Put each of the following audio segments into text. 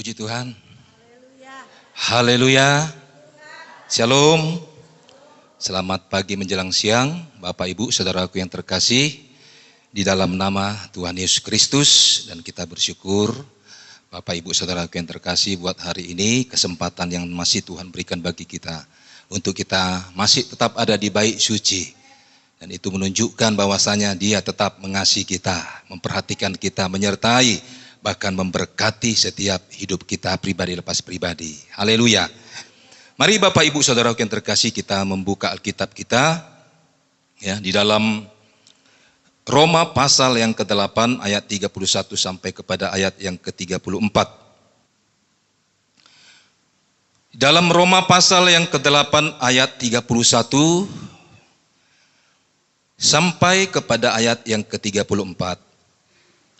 Puji Tuhan. Haleluya. Shalom. Selamat pagi menjelang siang, Bapak Ibu Saudaraku yang terkasih, di dalam nama Tuhan Yesus Kristus, dan kita bersyukur Bapak Ibu Saudaraku yang terkasih buat hari ini, kesempatan yang masih Tuhan berikan bagi kita untuk kita masih tetap ada di bait suci. Dan itu menunjukkan bahwasanya Dia tetap mengasihi kita, memperhatikan kita, menyertai, bahkan memberkati setiap hidup kita pribadi lepas pribadi. Haleluya. Mari Bapak Ibu Saudaraku yang terkasih, kita membuka Alkitab kita ya di dalam Roma pasal yang ke-8 ayat 31 sampai kepada ayat yang ke-34. Dalam Roma pasal yang ke-8 ayat 31 sampai kepada ayat yang ke-34.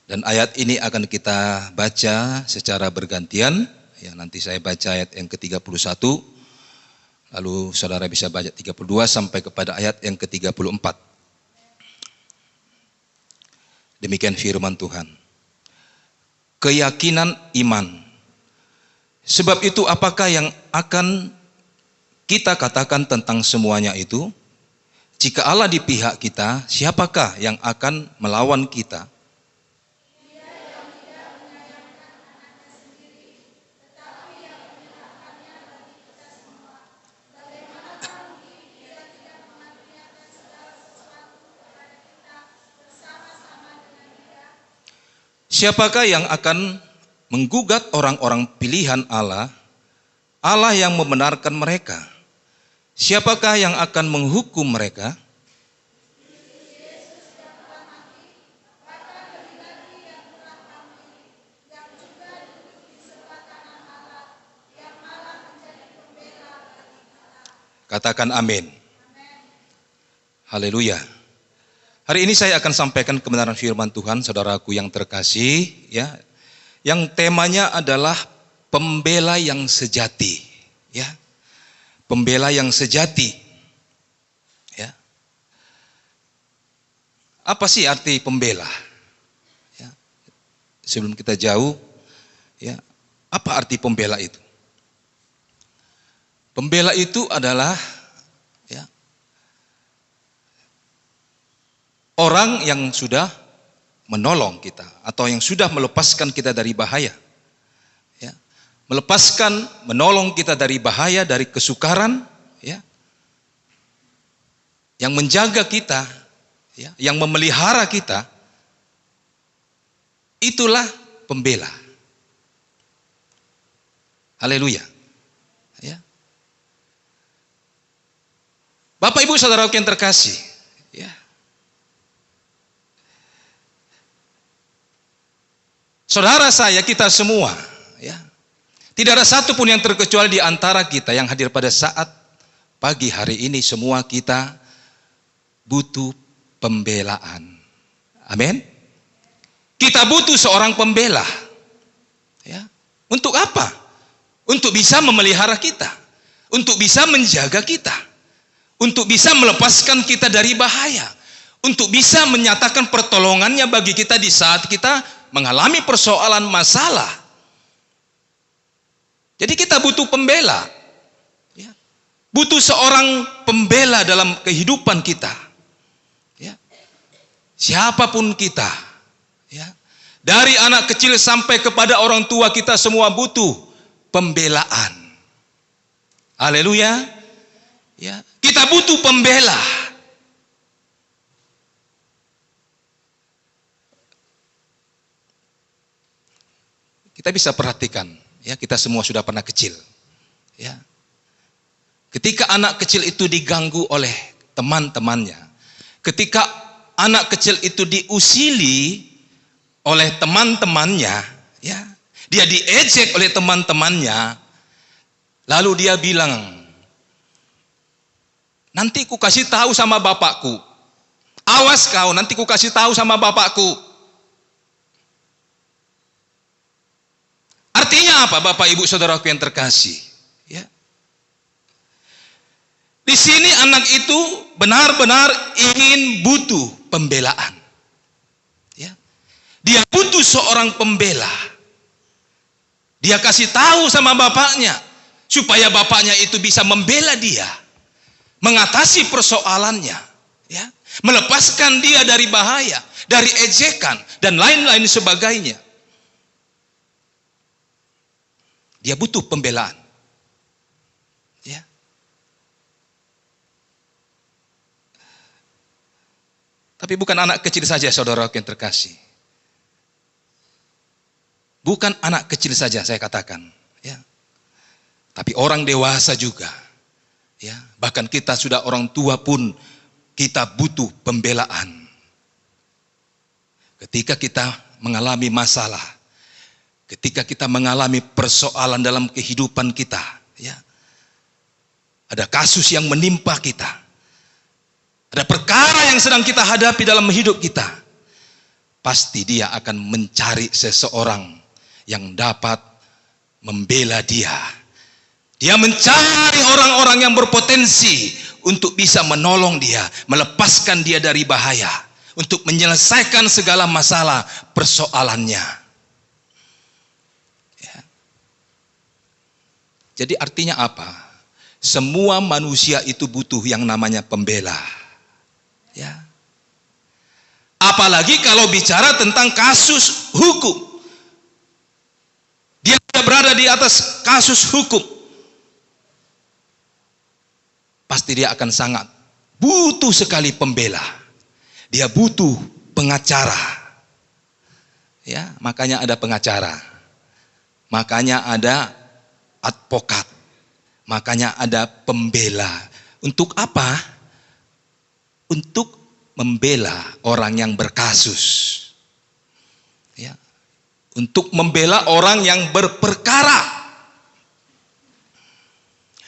Dan ayat ini akan kita baca secara bergantian. Ya, nanti saya baca ayat yang ke-31. Lalu saudara bisa baca 32 sampai kepada ayat yang ke-34. Demikian firman Tuhan. Keyakinan iman. Sebab itu apakah yang akan kita katakan tentang semuanya itu? Jika Allah di pihak kita, siapakah yang akan melawan kita? Siapakah yang akan menggugat orang-orang pilihan Allah, Allah yang membenarkan mereka? Siapakah yang akan menghukum mereka? Katakan amin. Haleluya. Hari ini saya akan sampaikan kebenaran firman Tuhan, saudaraku yang terkasih, ya. Yang temanya adalah pembela yang sejati, ya. Pembela yang sejati. Ya. Apa sih arti pembela? Ya. Sebelum kita jauh, ya, apa arti pembela itu? Pembela itu adalah orang yang sudah menolong kita atau yang sudah melepaskan kita dari bahaya. Ya. Melepaskan, menolong kita dari bahaya, dari kesukaran, ya. Yang menjaga kita, ya, yang memelihara kita. Itulah pembela. Haleluya. Ya. Bapak Ibu Saudaraku yang terkasih, ya. Saudara saya, kita semua, ya, tidak ada satu pun yang terkecuali di antara kita yang hadir pada saat pagi hari ini. Semua kita butuh pembelaan. Amin. Kita butuh seorang pembela. Ya. Untuk apa? Untuk bisa memelihara kita, untuk bisa menjaga kita, untuk bisa melepaskan kita dari bahaya, untuk bisa menyatakan pertolongannya bagi kita di saat kita mengalami persoalan masalah. Jadi kita butuh pembela, ya. Butuh seorang pembela dalam kehidupan kita, ya. Siapapun kita, ya. Dari anak kecil sampai kepada orang tua, kita semua butuh pembelaan. Haleluya, ya. Kita butuh pembela. Kita bisa perhatikan, ya, kita semua sudah pernah kecil, ya. Ketika anak kecil itu diganggu oleh teman-temannya, ketika anak kecil itu diusili oleh teman-temannya, ya, dia diejek oleh teman-temannya, lalu dia bilang, nanti ku kasih tahu sama bapakku, awas kau, nanti ku kasih tahu sama bapakku. Artinya apa, Bapak Ibu Saudaraku yang terkasih? Ya. Di sini anak itu benar-benar ingin butuh pembelaan. Ya. Dia butuh seorang pembela. Dia kasih tahu sama bapaknya, supaya bapaknya itu bisa membela dia, mengatasi persoalannya, ya, melepaskan dia dari bahaya, dari ejekan, dan lain-lain sebagainya. Dia butuh pembelaan. Ya. Tapi bukan anak kecil saja, saudara yang terkasih. Bukan anak kecil saja saya katakan, ya. Tapi orang dewasa juga, ya. Bahkan kita sudah orang tua pun kita butuh pembelaan. Ketika kita mengalami masalah, ketika kita mengalami persoalan dalam kehidupan kita, ya. Ada kasus yang menimpa kita. Ada perkara yang sedang kita hadapi dalam hidup kita. Pasti dia akan mencari seseorang yang dapat membela dia. Dia mencari orang-orang yang berpotensi untuk bisa menolong dia, melepaskan dia dari bahaya, untuk menyelesaikan segala masalah persoalannya. Ya. Jadi artinya apa? Semua manusia itu butuh yang namanya pembela. Ya. Apalagi kalau bicara tentang kasus hukum. Dia berada di atas kasus hukum. Pasti dia akan sangat butuh sekali pembela. Dia butuh pengacara. Ya, makanya ada pengacara. Makanya ada advokat. Makanya ada pembela. Untuk apa? Untuk membela orang yang berkasus. Ya. Untuk membela orang yang berperkara.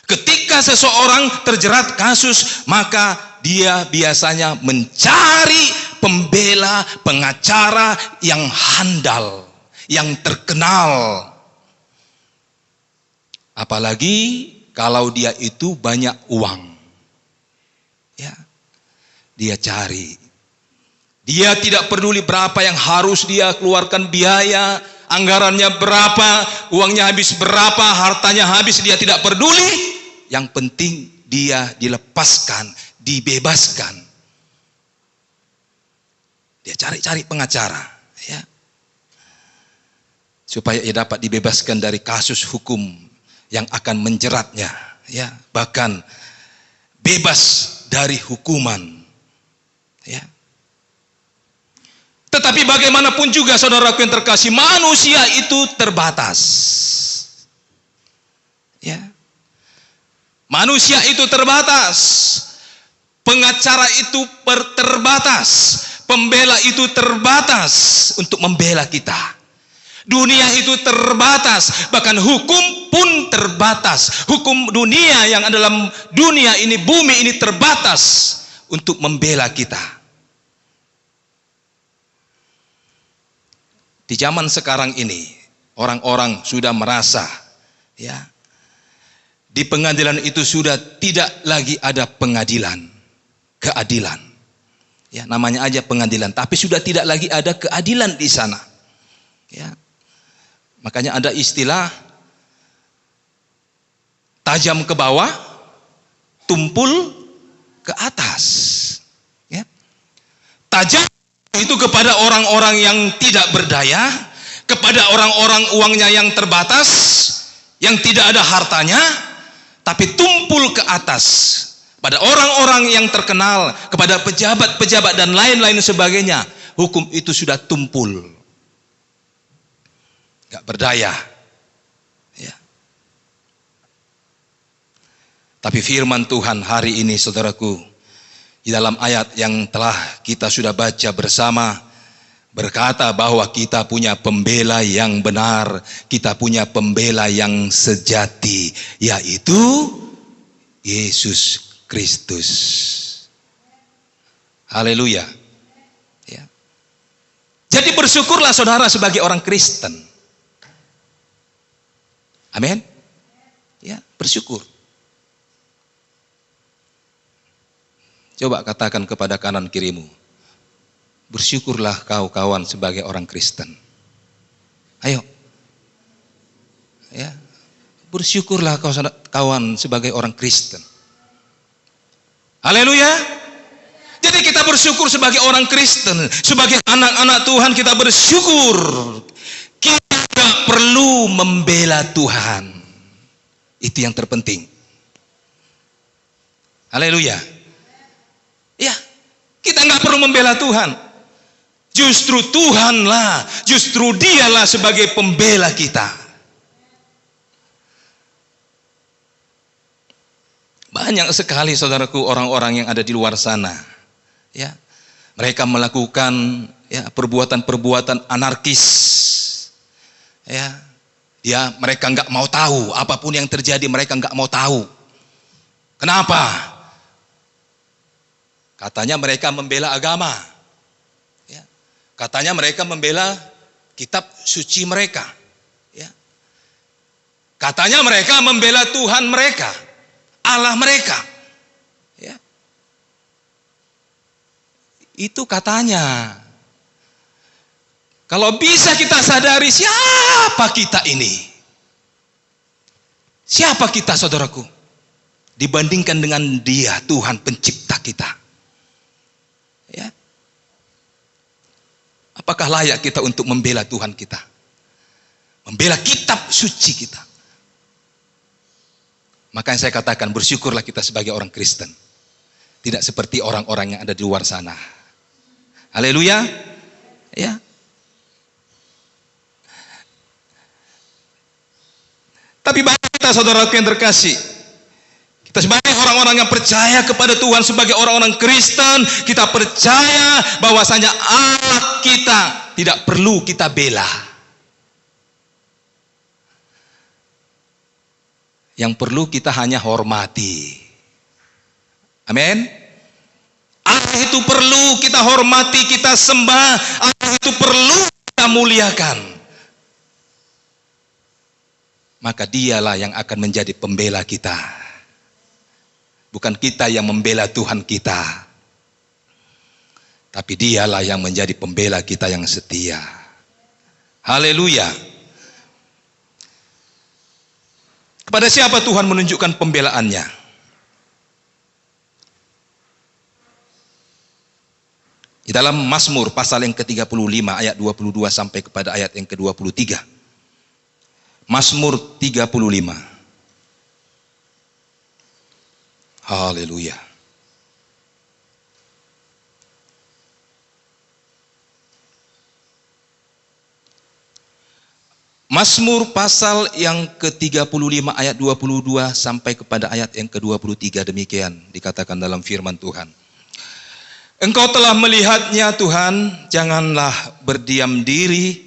Ketika seseorang terjerat kasus, maka dia biasanya mencari pembela, pengacara yang handal, yang terkenal. Apalagi kalau dia itu banyak uang. Ya. Dia cari. Dia tidak peduli berapa yang harus dia keluarkan biaya, anggarannya berapa, uangnya habis berapa, hartanya habis, dia tidak peduli. Yang penting dia dilepaskan, dibebaskan. Dia cari-cari pengacara, ya, supaya ia dapat dibebaskan dari kasus hukum yang akan menjeratnya, ya, bahkan bebas dari hukuman, ya. Tetapi bagaimanapun juga saudaraku yang terkasih, manusia itu terbatas. Ya. Manusia itu terbatas. Pengacara itu terbatas. Pembela itu terbatas untuk membela kita. Dunia itu terbatas, bahkan hukum pun terbatas. Hukum dunia yang ada dalam dunia ini, bumi ini terbatas untuk membela kita. Di zaman sekarang ini, orang-orang sudah merasa, ya, di pengadilan itu sudah tidak lagi ada pengadilan, keadilan. Ya, namanya aja pengadilan, tapi sudah tidak lagi ada keadilan di sana. Ya. Makanya ada istilah tajam ke bawah, tumpul ke atas. Ya. Tajam itu kepada orang-orang yang tidak berdaya, kepada orang-orang uangnya yang terbatas, yang tidak ada hartanya, tapi tumpul ke atas pada orang-orang yang terkenal, kepada pejabat-pejabat dan lain-lain sebagainya. Hukum itu sudah tumpul, gak berdaya, ya. Tapi firman Tuhan hari ini, saudaraku, di dalam ayat yang telah kita sudah baca bersama, berkata bahwa kita punya pembela yang benar, kita punya pembela yang sejati, yaitu Yesus Kristus. Haleluya. Ya. Jadi bersyukurlah saudara sebagai orang Kristen. Amin. Ya, bersyukur. Coba katakan kepada kanan kirimu, bersyukurlah kau kawan sebagai orang Kristen. Ayo. Ya. Bersyukurlah kawan sebagai orang Kristen. Haleluya. Jadi kita bersyukur sebagai orang Kristen, sebagai anak-anak Tuhan kita bersyukur. Kita tidak perlu membela Tuhan. Itu yang terpenting. Haleluya. Ya, kita nggak perlu membela Tuhan. Justru Tuhanlah, justru Dialah sebagai pembela kita. Banyak sekali saudaraku orang-orang yang ada di luar sana, ya, mereka melakukan ya perbuatan-perbuatan anarkis, ya, mereka nggak mau tahu apapun yang terjadi, mereka nggak mau tahu. Kenapa? Katanya mereka membela agama, ya, katanya mereka membela kitab suci mereka, ya, katanya mereka membela Tuhan mereka, Allah mereka, ya. Itu katanya. Kalau bisa kita sadari siapa kita ini, siapa kita saudaraku, dibandingkan dengan Dia, Tuhan pencipta kita, ya. Apakah layak kita untuk membela Tuhan kita, membela kitab suci kita? Makanya saya katakan bersyukurlah kita sebagai orang Kristen. Tidak seperti orang-orang yang ada di luar sana. Haleluya. Ya. Tapi banyak kita saudaraku yang terkasih. Kita sebagai orang-orang yang percaya kepada Tuhan, sebagai orang-orang Kristen, kita percaya bahwasanya Allah kita tidak perlu kita bela. Yang perlu kita hanya hormati. Amin. Allah itu perlu kita hormati, kita sembah. Allah itu perlu kita muliakan. Maka Dialah yang akan menjadi pembela kita. Bukan kita yang membela Tuhan kita. Tapi Dialah yang menjadi pembela kita yang setia. Haleluya. Kepada siapa Tuhan menunjukkan pembelaannya? Di dalam Mazmur pasal yang ke-35 ayat 22 sampai kepada ayat yang ke-23. Mazmur 35. Haleluya. Mazmur pasal yang ke-35 ayat 22 sampai kepada ayat yang ke-23, demikian dikatakan dalam firman Tuhan. Engkau telah melihatnya Tuhan, janganlah berdiam diri.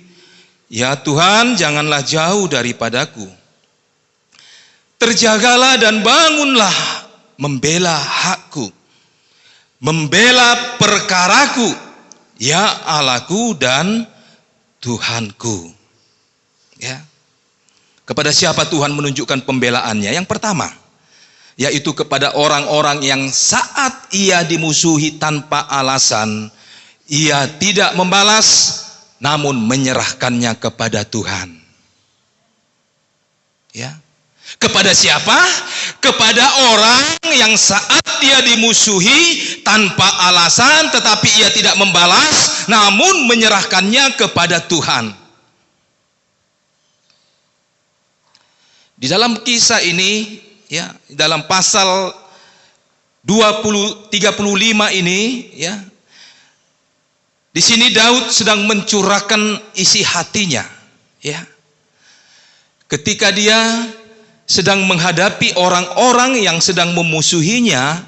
Ya Tuhan, janganlah jauh daripadaku. Terjagalah dan bangunlah, membela hakku, membela perkaraku, ya Allahku dan Tuhanku. Ya. Kepada siapa Tuhan menunjukkan pembelaannya? Yang pertama, yaitu kepada orang-orang yang saat ia dimusuhi tanpa alasan, ia tidak membalas, namun menyerahkannya kepada Tuhan. Ya. Kepada siapa? Kepada orang yang saat dia dimusuhi tanpa alasan, tetapi ia tidak membalas, namun menyerahkannya kepada Tuhan. Di dalam kisah ini, ya, dalam pasal 35 ini, ya, di sini Daud sedang mencurahkan isi hatinya, ya. Ketika dia sedang menghadapi orang-orang yang sedang memusuhinya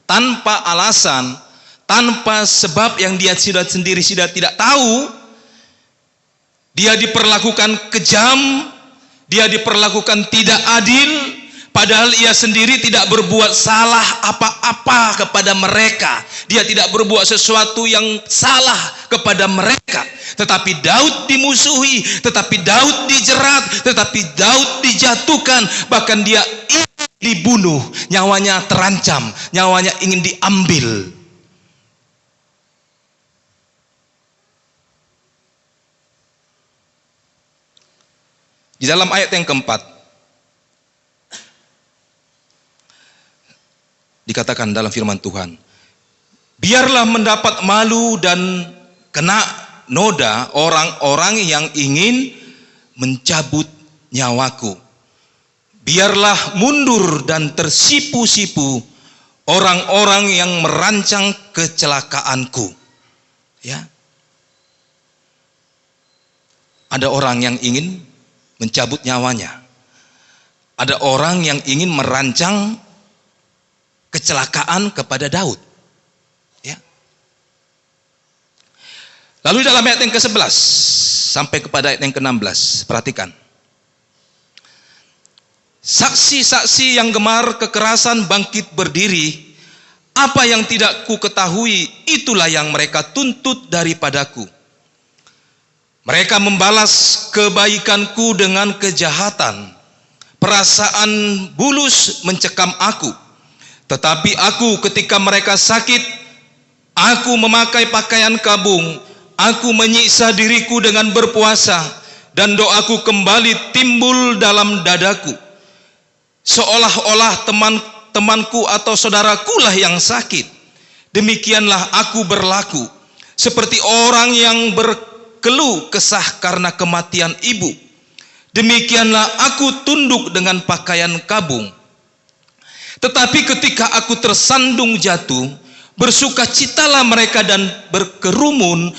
tanpa alasan, tanpa sebab yang dia sendiri tidak tahu, dia diperlakukan kejam. Dia diperlakukan tidak adil, padahal ia sendiri tidak berbuat salah apa-apa kepada mereka. Dia tidak berbuat sesuatu yang salah kepada mereka. Tetapi Daud dimusuhi, tetapi Daud dijerat, tetapi Daud dijatuhkan. Bahkan dia ingin dibunuh, nyawanya terancam, nyawanya ingin diambil. Di dalam ayat yang keempat dikatakan dalam firman Tuhan, biarlah mendapat malu dan kena noda orang-orang yang ingin mencabut nyawaku. Biarlah mundur dan tersipu-sipu orang-orang yang merancang kecelakaanku. Ya. Ada orang yang ingin mencabut nyawanya. Ada orang yang ingin merancang kecelakaan kepada Daud. Ya. Lalu dalam ayat yang ke-11 sampai kepada ayat yang ke-16, perhatikan. Saksi-saksi yang gemar kekerasan bangkit berdiri. Apa yang tidak ku ketahui, itulah yang mereka tuntut daripadaku. Mereka membalas kebaikanku dengan kejahatan. Perasaan bulus mencekam aku. Tetapi aku ketika mereka sakit, aku memakai pakaian kabung. Aku menyiksa diriku dengan berpuasa. Dan doaku kembali timbul dalam dadaku. Seolah-olah teman-temanku atau saudarakulah yang sakit. Demikianlah aku berlaku. Seperti orang yang berkeluh kesah karena kematian ibu. Demikianlah aku tunduk dengan pakaian kabung. Tetapi ketika aku tersandung jatuh, bersukacitalah mereka dan berkerumun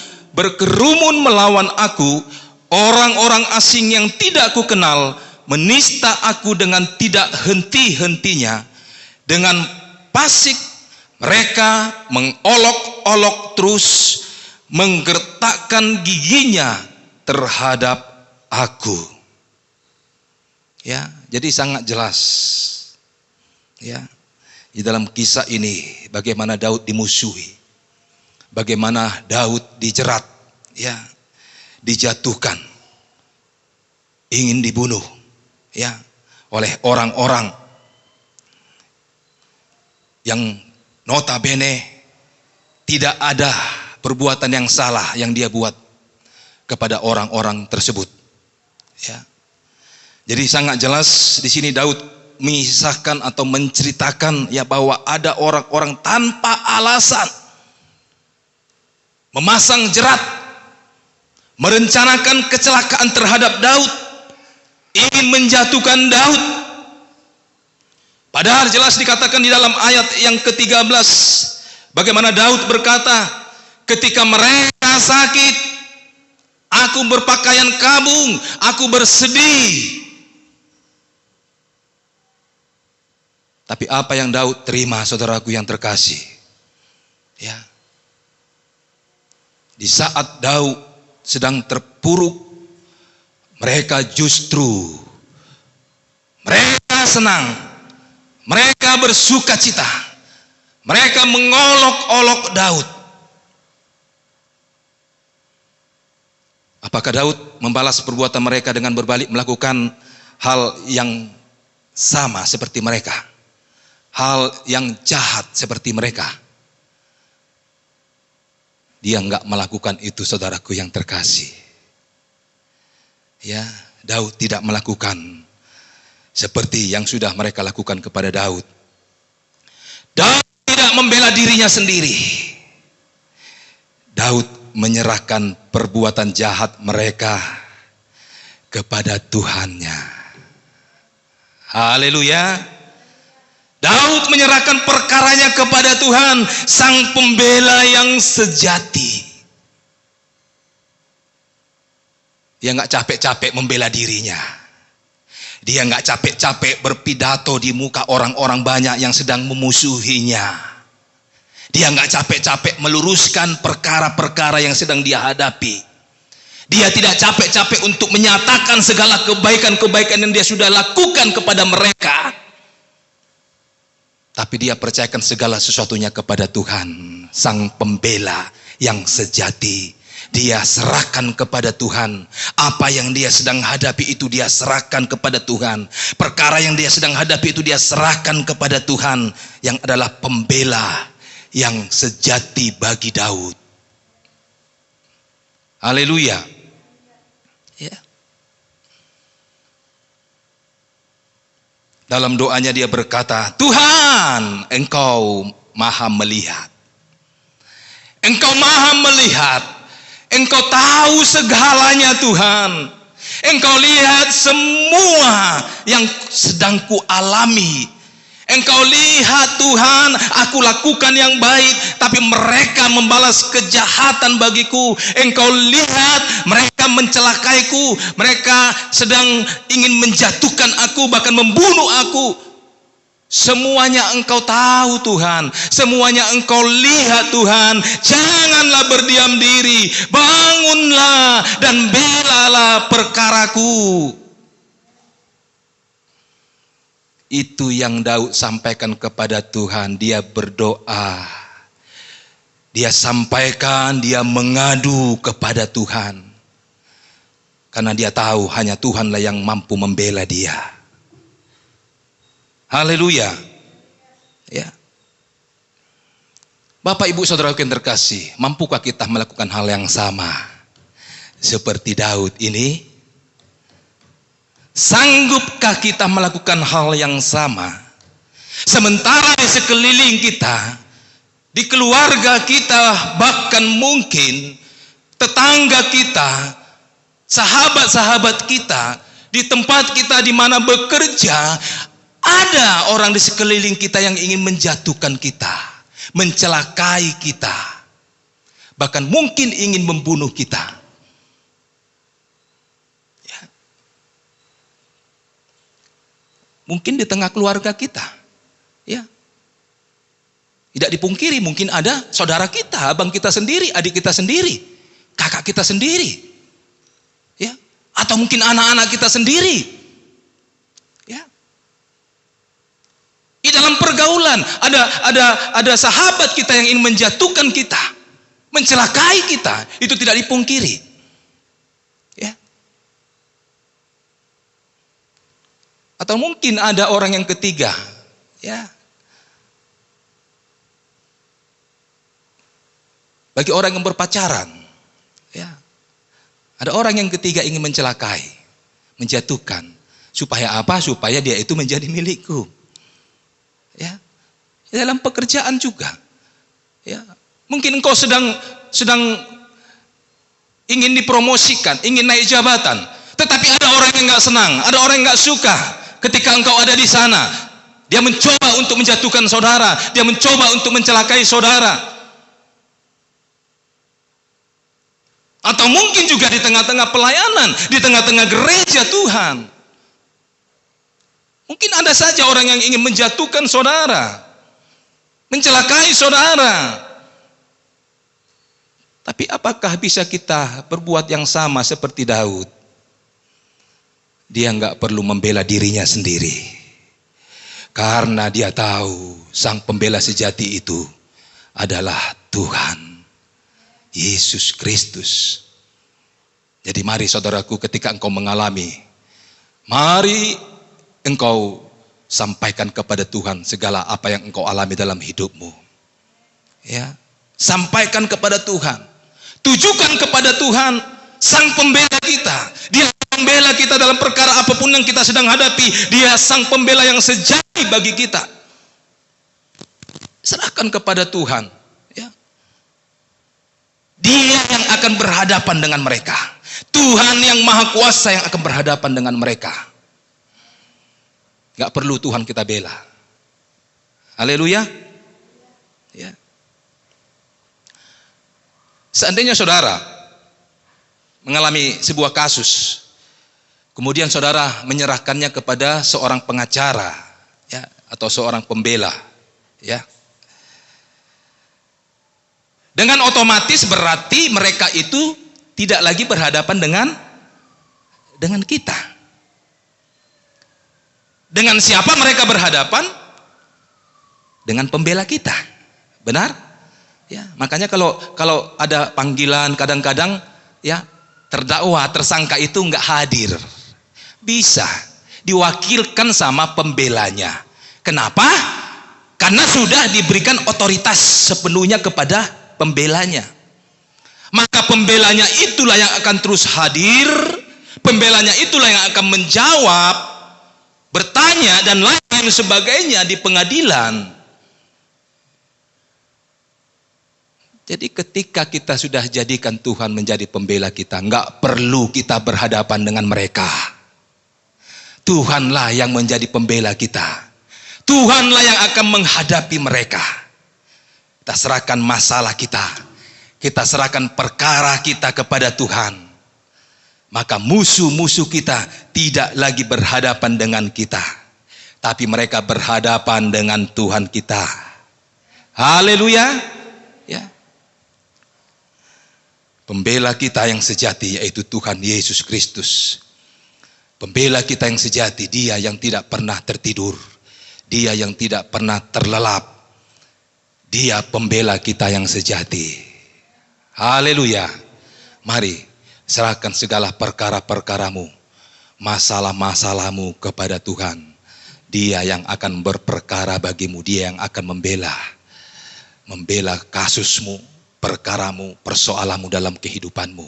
melawan aku. Orang-orang asing yang tidak aku kenal menista aku dengan tidak henti-hentinya. Dengan fasik mereka mengolok-olok terus, menggertakkan giginya terhadap aku. Ya, jadi sangat jelas. Ya, di dalam kisah ini bagaimana Daud dimusuhi, bagaimana Daud dijerat, ya, dijatuhkan, ingin dibunuh, ya, oleh orang-orang yang notabene tidak ada perbuatan yang salah yang dia buat kepada orang-orang tersebut. Ya. Jadi sangat jelas di sini Daud mengisahkan atau menceritakan ya bahwa ada orang-orang tanpa alasan memasang jerat, merencanakan kecelakaan terhadap Daud, ingin menjatuhkan Daud. Padahal jelas dikatakan di dalam ayat yang ke-13 bagaimana Daud berkata, ketika mereka sakit, aku berpakaian kabung, aku bersedih. Tapi apa yang Daud terima, saudaraku yang terkasih? Ya. Di saat Daud sedang terpuruk, mereka senang, mereka bersukacita, mereka mengolok-olok Daud. Apakah Daud membalas perbuatan mereka dengan berbalik melakukan hal yang sama seperti mereka? Hal yang jahat seperti mereka? Dia enggak melakukan itu, saudaraku yang terkasih. Ya, Daud tidak melakukan seperti yang sudah mereka lakukan kepada Daud. Daud tidak membela dirinya sendiri. Daud menyerahkan perbuatan jahat mereka kepada Tuhannya. Haleluya. Daud menyerahkan perkaranya kepada Tuhan, sang pembela yang sejati. Dia nggak capek-capek membela dirinya. Dia nggak capek-capek berpidato di muka orang-orang banyak yang sedang memusuhinya. Dia nggak capek-capek meluruskan perkara-perkara yang sedang dia hadapi. Dia tidak capek-capek untuk menyatakan segala kebaikan-kebaikan yang dia sudah lakukan kepada mereka. Tapi dia percayakan segala sesuatunya kepada Tuhan, sang pembela yang sejati. Dia serahkan kepada Tuhan. Apa yang dia sedang hadapi itu dia serahkan kepada Tuhan. Perkara yang dia sedang hadapi itu dia serahkan kepada Tuhan, yang adalah pembela yang sejati bagi Daud. Haleluya. Ya. Dalam doanya dia berkata, Tuhan, Engkau maha melihat. Engkau maha melihat. Engkau tahu segalanya Tuhan. Engkau lihat semua yang sedang kualami. Engkau lihat Tuhan, aku lakukan yang baik, tapi mereka membalas kejahatan bagiku. Engkau lihat mereka mencelakaiku, mereka sedang ingin menjatuhkan aku, bahkan membunuh aku. Semuanya Engkau tahu Tuhan, semuanya Engkau lihat Tuhan. Janganlah berdiam diri, bangunlah dan belalah perkaraku. Itu yang Daud sampaikan kepada Tuhan. Dia berdoa, dia sampaikan, dia mengadu kepada Tuhan, karena dia tahu hanya Tuhanlah yang mampu membela dia. Haleluya. Ya. Bapak Ibu Saudaraku yang terkasih, mampukah kita melakukan hal yang sama seperti Daud ini? Sanggupkah kita melakukan hal yang sama? Sementara di sekeliling kita, di keluarga kita, bahkan mungkin tetangga kita, sahabat-sahabat kita, di tempat kita di mana bekerja, ada orang di sekeliling kita yang ingin menjatuhkan kita, mencelakai kita, bahkan mungkin ingin membunuh kita. Mungkin di tengah keluarga kita, ya, tidak dipungkiri mungkin ada saudara kita, abang kita sendiri, adik kita sendiri, kakak kita sendiri, ya, atau mungkin anak-anak kita sendiri, ya. Di dalam pergaulan ada sahabat kita yang ingin menjatuhkan kita, mencelakai kita, itu tidak dipungkiri, ya. Atau mungkin ada orang yang ketiga, ya. Bagi orang yang berpacaran, ya. Ada orang yang ketiga ingin mencelakai, menjatuhkan. Supaya apa? Supaya dia itu menjadi milikku. Ya. Dalam pekerjaan juga. Ya. Mungkin engkau sedang ingin dipromosikan, ingin naik jabatan, tetapi ada orang yang nggak senang, ada orang yang nggak suka. Ketika engkau ada di sana, dia mencoba untuk menjatuhkan saudara, dia mencoba untuk mencelakai saudara. Atau mungkin juga di tengah-tengah pelayanan, di tengah-tengah gereja Tuhan. Mungkin ada saja orang yang ingin menjatuhkan saudara, mencelakai saudara. Tapi apakah bisa kita berbuat yang sama seperti Daud? Dia nggak perlu membela dirinya sendiri, karena dia tahu sang pembela sejati itu adalah Tuhan Yesus Kristus. Jadi mari saudaraku, ketika engkau mengalami, mari engkau sampaikan kepada Tuhan segala apa yang engkau alami dalam hidupmu. Ya, sampaikan kepada Tuhan, tujukan kepada Tuhan, sang pembela kita. Dia pembela kita dalam perkara apapun yang kita sedang hadapi. Dia sang pembela yang sejati bagi kita. Serahkan kepada Tuhan, ya. Dia yang akan berhadapan dengan mereka. Tuhan yang maha kuasa yang akan berhadapan dengan mereka. Gak perlu Tuhan kita bela. Haleluya. Ya. Seandainya saudara mengalami sebuah kasus, kemudian saudara menyerahkannya kepada seorang pengacara, ya, atau seorang pembela, ya. Dengan otomatis berarti mereka itu tidak lagi berhadapan dengan kita. Dengan siapa mereka berhadapan? Dengan pembela kita. Benar? Ya, makanya kalau ada panggilan kadang-kadang, ya, terdakwa, tersangka itu nggak hadir. Bisa diwakilkan sama pembelanya. Kenapa? Karena sudah diberikan otoritas sepenuhnya kepada pembelanya. Maka pembelanya itulah yang akan terus hadir, pembelanya itulah yang akan menjawab bertanya dan lain sebagainya di pengadilan. Jadi ketika kita sudah jadikan Tuhan menjadi pembela kita, nggak perlu kita berhadapan dengan mereka. Tuhanlah yang menjadi pembela kita. Tuhanlah yang akan menghadapi mereka. Kita serahkan masalah kita. Kita serahkan perkara kita kepada Tuhan. Maka musuh-musuh kita tidak lagi berhadapan dengan kita. Tapi mereka berhadapan dengan Tuhan kita. Haleluya. Ya. Pembela kita yang sejati yaitu Tuhan Yesus Kristus. Pembela kita yang sejati, Dia yang tidak pernah tertidur. Dia yang tidak pernah terlelap. Dia pembela kita yang sejati. Haleluya. Mari serahkan segala perkara-perkaramu, masalah-masalahmu kepada Tuhan. Dia yang akan berperkara bagimu. Dia yang akan membela kasusmu, perkaramu, persoalanmu dalam kehidupanmu.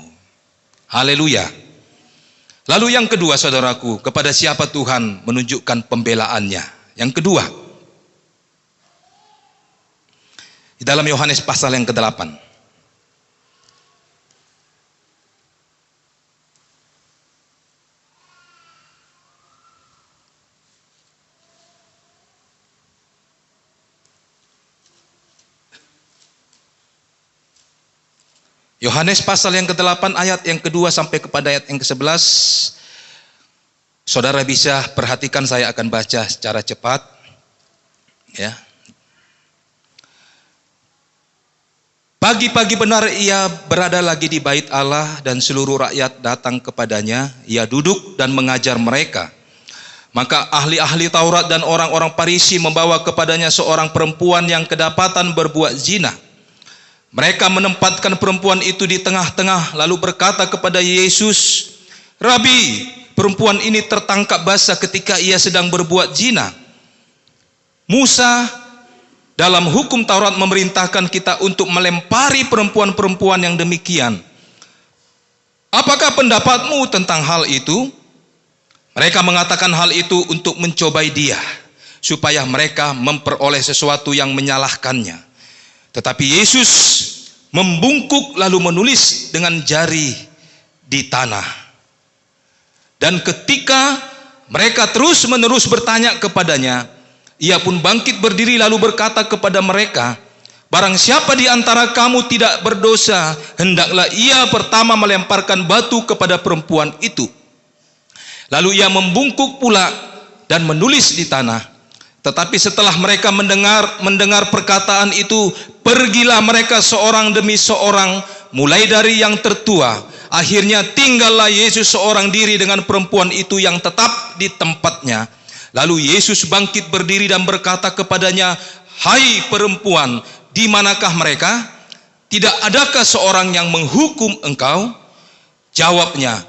Haleluya. Lalu yang kedua, saudaraku, kepada siapa Tuhan menunjukkan pembelaannya? Yang kedua, di dalam Yohanes pasal yang ke-8. Yohanes pasal yang ke-8 ayat yang kedua sampai kepada ayat yang ke-11. Saudara bisa perhatikan, saya akan baca secara cepat. Ya. Pagi-pagi benar ia berada lagi di bait Allah dan seluruh rakyat datang kepadanya. Ia duduk dan mengajar mereka. Maka ahli-ahli Taurat dan orang-orang Farisi membawa kepadanya seorang perempuan yang kedapatan berbuat zina. Mereka menempatkan perempuan itu di tengah-tengah lalu berkata kepada Yesus, "Rabi, perempuan ini tertangkap basah ketika ia sedang berbuat zina. Musa dalam hukum Taurat memerintahkan kita untuk melempari perempuan-perempuan yang demikian. Apakah pendapatmu tentang hal itu?" Mereka mengatakan hal itu untuk mencobai dia, supaya mereka memperoleh sesuatu yang menyalahkannya. Tetapi Yesus membungkuk lalu menulis dengan jari di tanah. Dan ketika mereka terus-menerus bertanya kepadanya, ia pun bangkit berdiri lalu berkata kepada mereka, "Barang siapa di antara kamu tidak berdosa, hendaklah ia pertama melemparkan batu kepada perempuan itu." Lalu ia membungkuk pula dan menulis di tanah. Tetapi setelah mereka mendengar perkataan itu, pergilah mereka seorang demi seorang, mulai dari yang tertua. Akhirnya tinggallah Yesus seorang diri dengan perempuan itu yang tetap di tempatnya. Lalu Yesus bangkit berdiri dan berkata kepadanya, "Hai perempuan, di manakah mereka? Tidak adakah seorang yang menghukum engkau?" Jawabnya,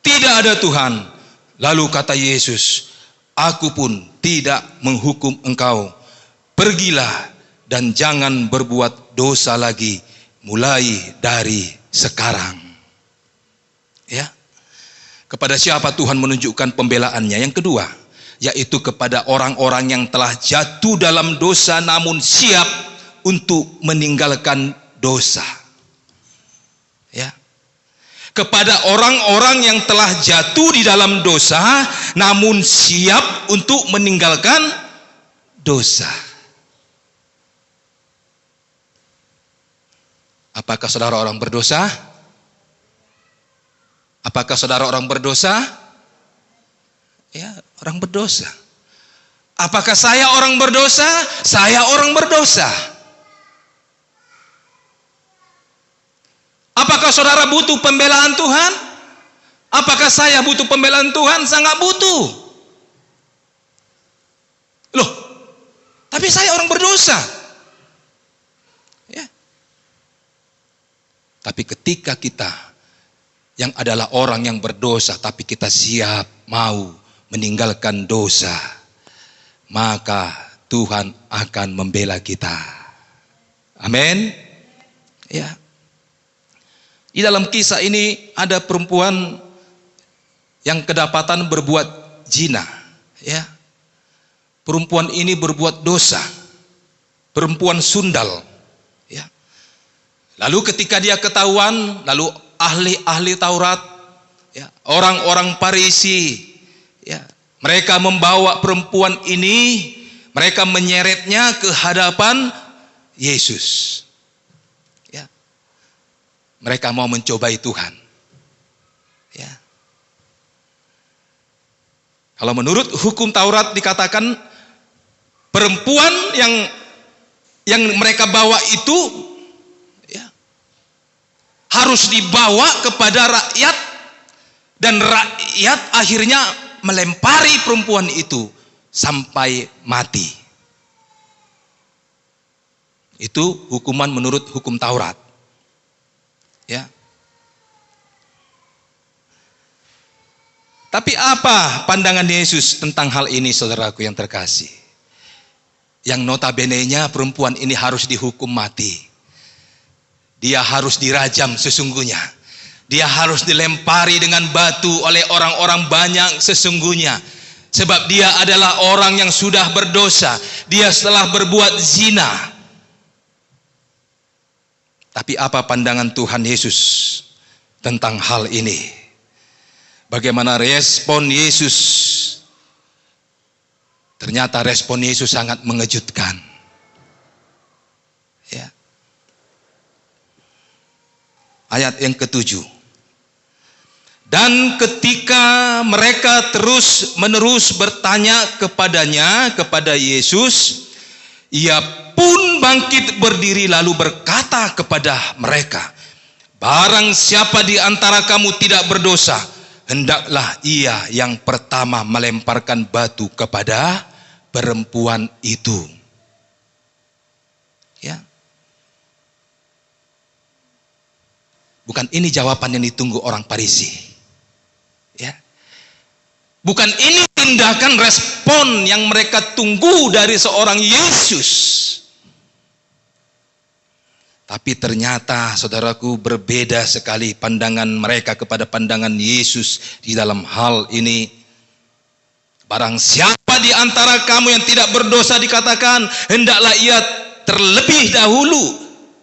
"Tidak ada Tuhan." Lalu kata Yesus, "Aku pun tidak menghukum engkau. Pergilah dan jangan berbuat dosa lagi mulai dari sekarang." Ya. Kepada siapa Tuhan menunjukkan pembelaannya? Yang kedua, yaitu kepada orang-orang yang telah jatuh dalam dosa namun siap untuk meninggalkan dosa. Ya. Kepada orang-orang yang telah jatuh di dalam dosa namun siap untuk meninggalkan dosa. Apakah saudara orang berdosa? Apakah saudara orang berdosa? Ya, orang berdosa. Apakah saya orang berdosa? Saya orang berdosa. Apakah saudara butuh pembelaan Tuhan? Apakah saya butuh pembelaan Tuhan? Sangat butuh. Loh, tapi saya orang berdosa. Ya. Tapi ketika kita yang adalah orang yang berdosa, tapi kita siap mau meninggalkan dosa, maka Tuhan akan membela kita. Amin. Ya. Di dalam kisah ini ada perempuan yang kedapatan berbuat zina, ya. perempuan ini berbuat dosa, perempuan sundal. Ya. Lalu ketika dia ketahuan, lalu ahli-ahli Taurat, ya, orang-orang Farisi, ya, mereka membawa perempuan ini, mereka menyeretnya ke hadapan Yesus. Ya. Mereka mau mencobai Tuhan. Ya. Kalau menurut hukum Taurat dikatakan perempuan yang mereka bawa itu, ya, harus dibawa kepada rakyat, dan rakyat akhirnya melempari perempuan itu sampai mati. Itu hukuman menurut hukum Taurat. Ya. Tapi apa pandangan Yesus tentang hal ini, saudaraku yang terkasih? Yang notabene-nya perempuan ini harus dihukum mati. Dia harus dirajam sesungguhnya. Dia harus dilempari dengan batu oleh orang-orang banyak sesungguhnya. Sebab dia adalah orang yang sudah berdosa. Dia telah berbuat zina. Tapi apa pandangan Tuhan Yesus tentang hal ini? Bagaimana respon Yesus? Ternyata respon Yesus sangat mengejutkan. Ya. Ayat yang ke-7. Dan ketika mereka terus-menerus bertanya kepadanya, kepada Yesus, ia pun bangkit berdiri lalu berkata kepada mereka, barang siapa di antara kamu tidak berdosa, hendaklah ia yang pertama melemparkan batu kepada perempuan itu. Ya. Bukan ini jawaban yang ditunggu orang Farisi. Ya. Bukan ini tindakan respon yang mereka tunggu dari seorang Yesus. Tapi ternyata saudaraku berbeda sekali pandangan mereka kepada pandangan Yesus di dalam hal ini. Barang siapa di antara kamu yang tidak berdosa dikatakan, hendaklah ia terlebih dahulu,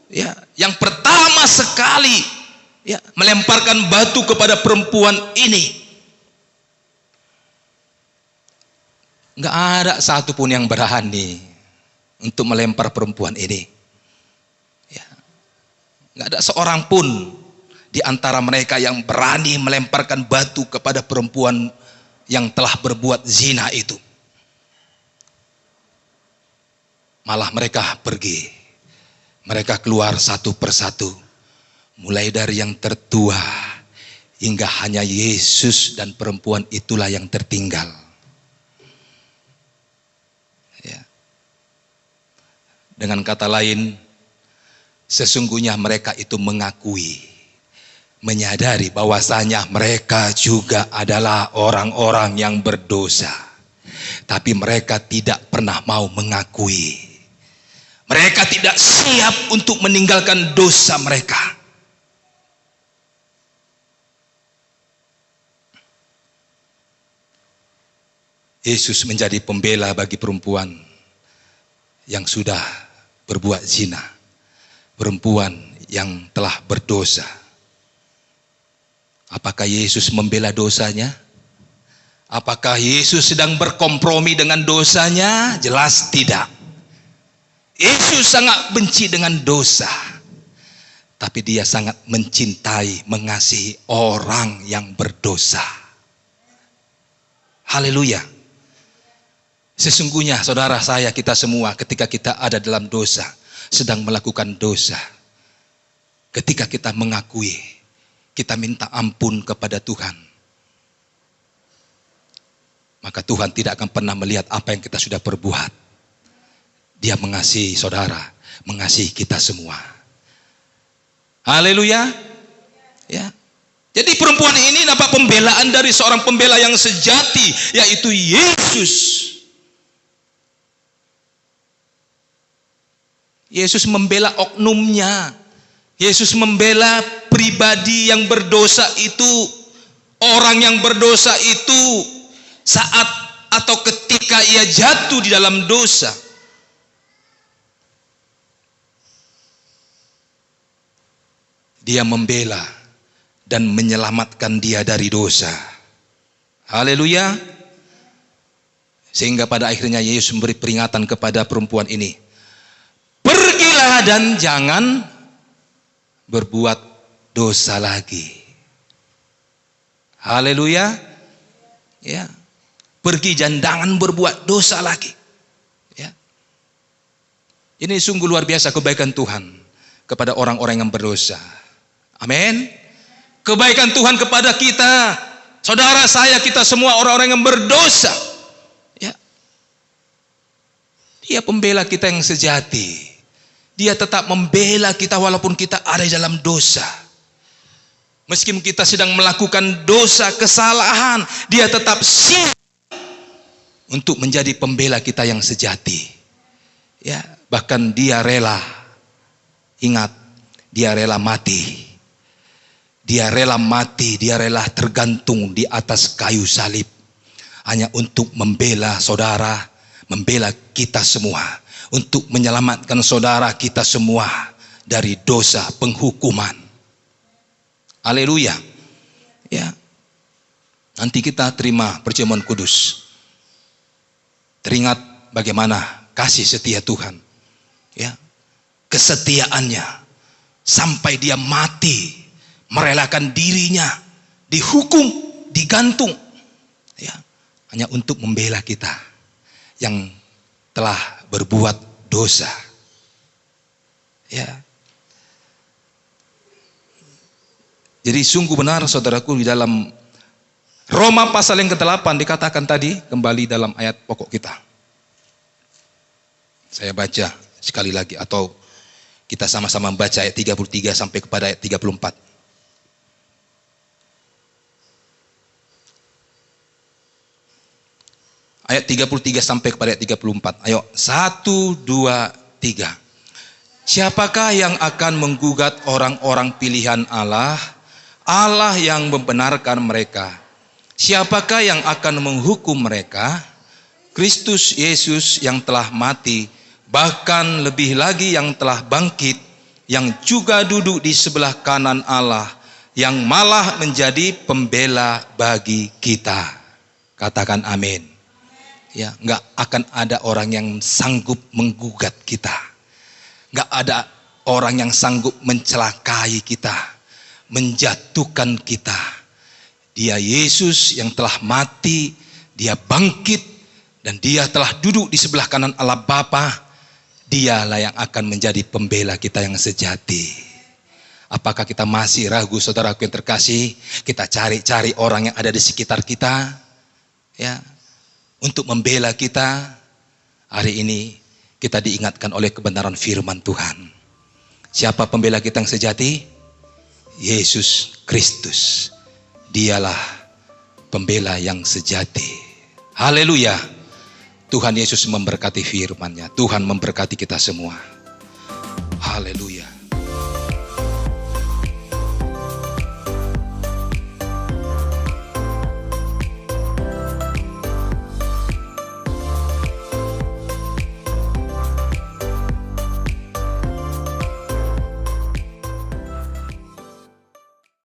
ya, yang pertama sekali, ya, melemparkan batu kepada perempuan ini. Enggak ada satupun yang berani untuk melempar perempuan ini. Nggak ada seorang pun di antara mereka yang berani melemparkan batu kepada perempuan yang telah berbuat zina itu. Malah mereka pergi. Mereka keluar satu persatu. Mulai dari yang tertua hingga hanya Yesus dan perempuan itulah yang tertinggal. Ya. Dengan kata lain, sesungguhnya mereka itu mengakui, menyadari bahwasanya mereka juga adalah orang-orang yang berdosa. Tapi mereka tidak pernah mau mengakui. Mereka tidak siap untuk meninggalkan dosa mereka. Yesus menjadi pembela bagi perempuan yang sudah berbuat zina. Perempuan yang telah berdosa. Apakah Yesus membela dosanya? Apakah Yesus sedang berkompromi dengan dosanya? Jelas tidak. Yesus sangat benci dengan dosa. Tapi dia sangat mencintai, mengasihi orang yang berdosa. Haleluya. Sesungguhnya saudara saya, kita semua ketika kita ada dalam dosa, sedang melakukan dosa, ketika kita mengakui, kita minta ampun kepada Tuhan, maka Tuhan tidak akan pernah melihat apa yang kita sudah perbuat. Dia mengasihi saudara, mengasihi kita semua. Haleluya. Ya. Jadi perempuan ini dapat pembelaan dari seorang pembela yang sejati, yaitu Yesus. Yesus membela oknumnya. Yesus membela pribadi yang berdosa itu. Orang yang berdosa itu saat atau ketika ia jatuh di dalam dosa, dia membela dan menyelamatkan dia dari dosa. Haleluya. Sehingga pada akhirnya Yesus memberi peringatan kepada perempuan ini. Pergilah dan jangan berbuat dosa lagi. Haleluya. Ya. Pergi dan jangan berbuat dosa lagi. Ya. Ini sungguh luar biasa kebaikan Tuhan kepada orang-orang yang berdosa. Amin. Kebaikan Tuhan kepada kita, saudara saya, kita semua orang-orang yang berdosa. Ya. Dia pembela kita yang sejati. Dia tetap membela kita walaupun kita ada di dalam dosa. Meskipun kita sedang melakukan dosa, kesalahan, dia tetap siap untuk menjadi pembela kita yang sejati. Ya, bahkan dia rela, ingat, dia rela mati. Dia rela mati, dia rela tergantung di atas kayu salib. Hanya untuk membela saudara, membela kita semua. Untuk menyelamatkan saudara kita semua dari dosa penghukuman. Haleluya. Ya. Nanti kita terima perjamuan kudus. Teringat bagaimana kasih setia Tuhan. Ya. Kesetiaannya sampai dia mati, merelakan dirinya, dihukum, digantung, ya, hanya untuk membela kita yang telah berbuat dosa. Ya. Jadi sungguh benar saudaraku, di dalam Roma pasal yang ke-8 dikatakan tadi, kembali dalam ayat pokok kita. Saya baca sekali lagi, atau kita sama-sama membaca ayat 33 sampai kepada ayat 34. Ayat 33 sampai kepada ayat 34. Ayo, 1, 2, 3. Siapakah yang akan menggugat orang-orang pilihan Allah? Allah yang membenarkan mereka. Siapakah yang akan menghukum mereka? Kristus Yesus yang telah mati, bahkan lebih lagi yang telah bangkit, yang juga duduk di sebelah kanan Allah, yang malah menjadi pembela bagi kita. Katakan amin. Ya, nggak akan ada orang yang sanggup menggugat kita. Nggak ada orang yang sanggup mencelakai kita, menjatuhkan kita. Dia Yesus yang telah mati, dia bangkit, dan dia telah duduk di sebelah kanan Allah Bapa. Dialah yang akan menjadi pembela kita yang sejati. Apakah kita masih ragu, saudaraku yang terkasih? Kita cari-cari orang yang ada di sekitar kita, ya, untuk membela kita. Hari ini kita diingatkan oleh kebenaran firman Tuhan. Siapa pembela kita yang sejati? Yesus Kristus. Dialah pembela yang sejati. Haleluya. Tuhan Yesus memberkati firman-Nya. Tuhan memberkati kita semua. Haleluya.